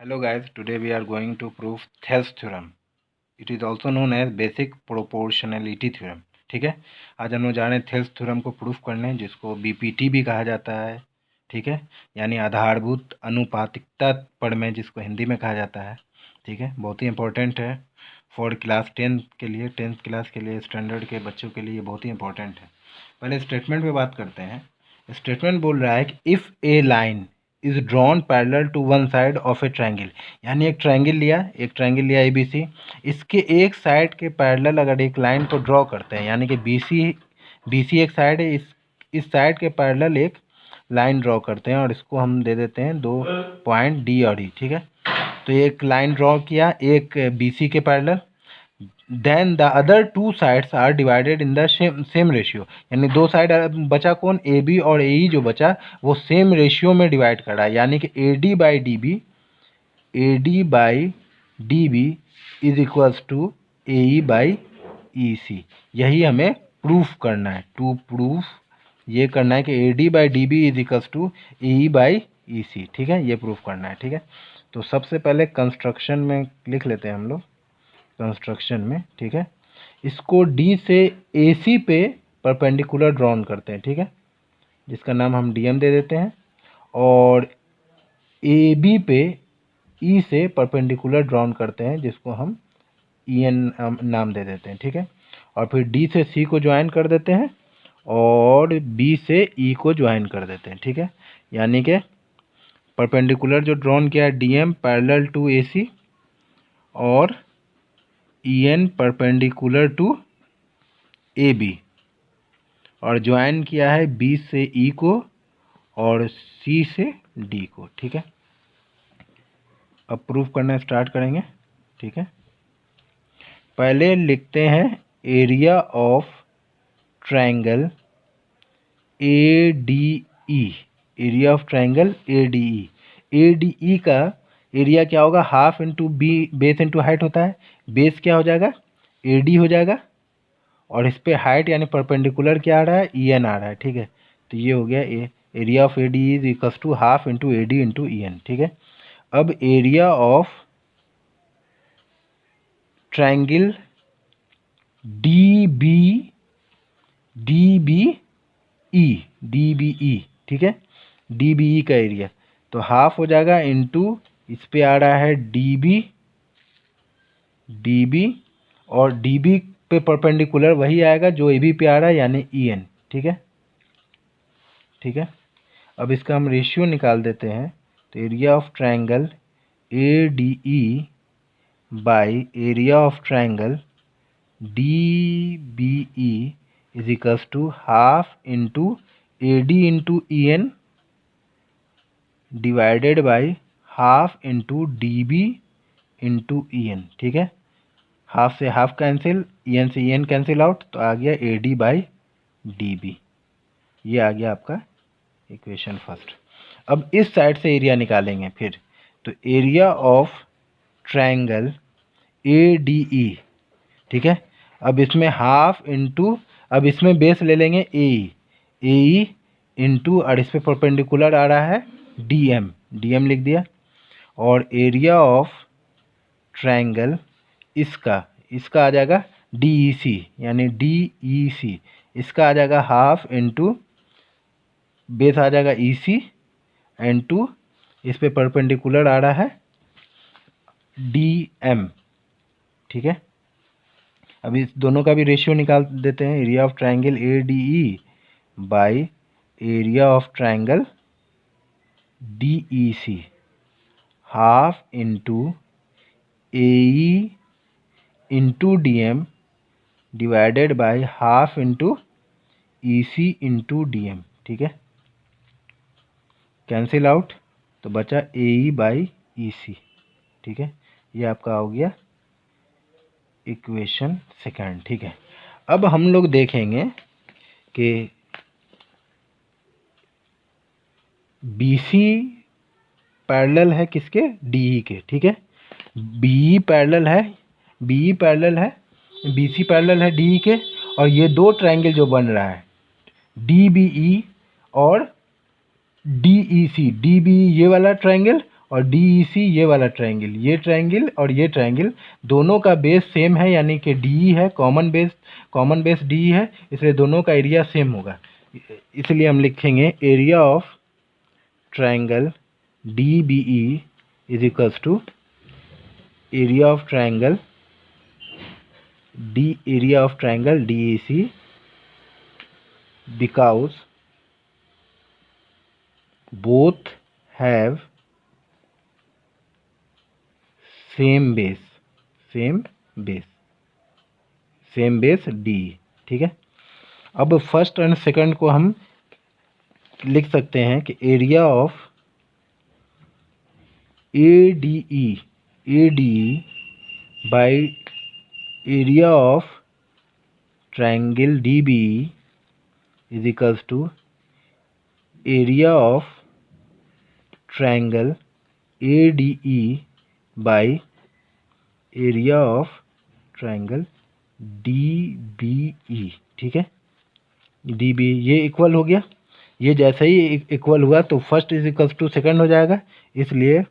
Hello guys, today we are going to prove Thales theorem. It is also known as basic proportionality theorem. ठीक है, आज हम लोग जा रहे हैं थेल्स थ्योरम को प्रूफ करने, जिसको बीपीटी भी कहा जाता है। ठीक है, यानी आधारभूत अनुपातिकता पढ़ में जिसको हिंदी में कहा जाता है। ठीक है, बहुत ही इंपॉर्टेंट है फॉर क्लास 10 के लिए, 10th क्लास के लिए, स्टैंडर्ड के बच्चों के लिए बहुत ही इंपॉर्टेंट है। पहले स्टेटमेंट पे बात करते हैं। स्टेटमेंट बोल रहा है कि if a line is drawn parallel to one side of a triangle, यानी एक ट्रायंगल लिया ABC, इसके एक साइड के पैरेलल अगर एक लाइन को ड्रॉ करते हैं, यानी कि BC एक साइड है, इस साइड के पैरेलल एक लाइन ड्रॉ करते हैं और इसको हम दे देते हैं 2 पॉइंट D और E। ठीक है, तो एक लाइन ड्रॉ किया एक BC के parallel, then the other two sides are divided in the same ratio, यानी दो साइड बचा कौन, AB और AE जो बचा वो सेम रेशियो में डिवाइड कर रहा है, यानी कि AD by DB is equals to AE by EC। यही हमें प्रूफ करना है। टू प्रूफ ये करना है कि AD by DB is equals to AE by EC। ठीक है, ये प्रूफ करना है। ठीक है, तो सबसे पहले कंस्ट्रक्शन में लिख लेते हैं हम लोग कंस्ट्रक्शन में। ठीक है, इसको D से AC पे परपेंडिकुलर ड्रॉन करते हैं। ठीक है, जिसका नाम हम DM दे देते हैं, और AB पे E से परपेंडिकुलर ड्रॉन करते हैं, जिसको हम EN नाम दे देते हैं। ठीक है, और फिर D से C को ज्वाइन कर देते हैं और B से E को ज्वाइन कर देते हैं। ठीक है, यानी कि परपेंडिकुलर जो ड्रॉन किया है DM पैरेलल टू AC और EN परपेंडिकुलर टू AB, और ज्वाइन किया है B से E को और C से D को। ठीक है, अब प्रूफ करना स्टार्ट करेंगे। ठीक है, पहले लिखते हैं area of triangle ADE, area of triangle ADE। ADE का एरिया क्या होगा, half into base into height होता है। बेस क्या हो जाएगा, AD हो जाएगा, और इस पे हाइट यानी परपेंडिकुलर क्या आ रहा है, EN आ रहा है। ठीक है, तो ये हो गया area of ADE is equals to half into AD into EN। ठीक है, अब एरिया ऑफ ट्रायंगल DBE, ठीक है, DBE का एरिया तो हाफ हो जाएगा इंटू इस पे आ रहा है DB, और DB पे परपेंडिकुलर वही आएगा जो AB पे आ रहा है, यानी EN। ठीक है, ठीक है, अब इसका हम रेशियो निकाल देते हैं। तो area of triangle ADE by area of triangle DBE is equals to half into AD into EN divided by half into DB into EN। ठीक है, हाफ से हाफ कैंसिल, EN से EN कैंसिल आउट, तो आ गया AD by DB। ये आ गया आपका इक्वेशन फर्स्ट। अब इस साइड से एरिया निकालेंगे फिर, तो एरिया ऑफ ट्रायंगल ADE। ठीक है, अब इसमें हाफ इंटू, अब इसमें बेस ले लेंगे AE इंटू, और इस पर परपेंडिकुलर आ रहा है DM लिख दिया, और एरिया ऑफ ट्रायंगल इसका आ जाएगा DEC, यानी DEC इसका आ जाएगा हाफ इंटू बेस आ जाएगा EC इंटू इस पे परपेंडिकुलर आ रहा है DM। ठीक है, अब इस दोनों का भी रेशियो निकाल देते हैं। Area of triangle ADE by area of triangle DEC half into AE into DM divided by half into EC into DM। ठीक है, कैंसिल आउट, तो बचा AE बाई EC। ठीक है, ये आपका हो गया इक्वेशन सेकंड। ठीक है, अब हम लोग देखेंगे कि BC पैरेलल है किसके, DE के। ठीक है, BE पैरेलल है BC पैरेलल है DE के, और ये दो ट्रायंगल जो बन रहा है DBE और DEC, DBE ये वाला ट्रायंगल और DEC ये वाला ट्रायंगल, ये ट्रायंगल और ये ट्रायंगल दोनों का बेस सेम है, यानी कि DE है, कॉमन बेस DE है, इसलिए दोनों का एरिया सेम होगा। इसलिए हम लिखेंगे area of triangle DBE is equals to area of triangle DEC, because both have same base D। ठीक है, अब फर्स्ट एंड सेकंड को हम लिख सकते हैं कि area of ADE by area of triangle DBE is equals to area of triangle ADE by area of triangle DBE। ठीक है, DBE ये इक्वल हो गया। ये जैसे ही इक्वल हुआ तो first is equals to second हो जाएगा, इसलिए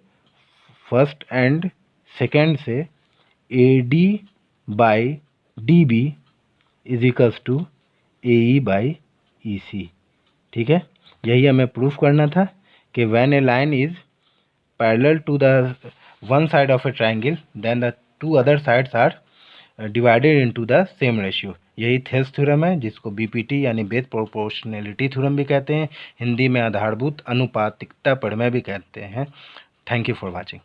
फर्स्ट एंड सेकंड से AD by DB is equals to AE by EC। ठीक है, यही हमें प्रूफ करना था कि when a line is parallel to the one side of a triangle then the two other sides are divided into the same ratio. यही Thales theorem है, जिसको BPT यानी बेस प्रोपोर्शनैलिटी थ्योरम भी कहते हैं, हिंदी में आधारभूत अनुपातिकता प्रमेय भी कहते हैं। Thank you for watching.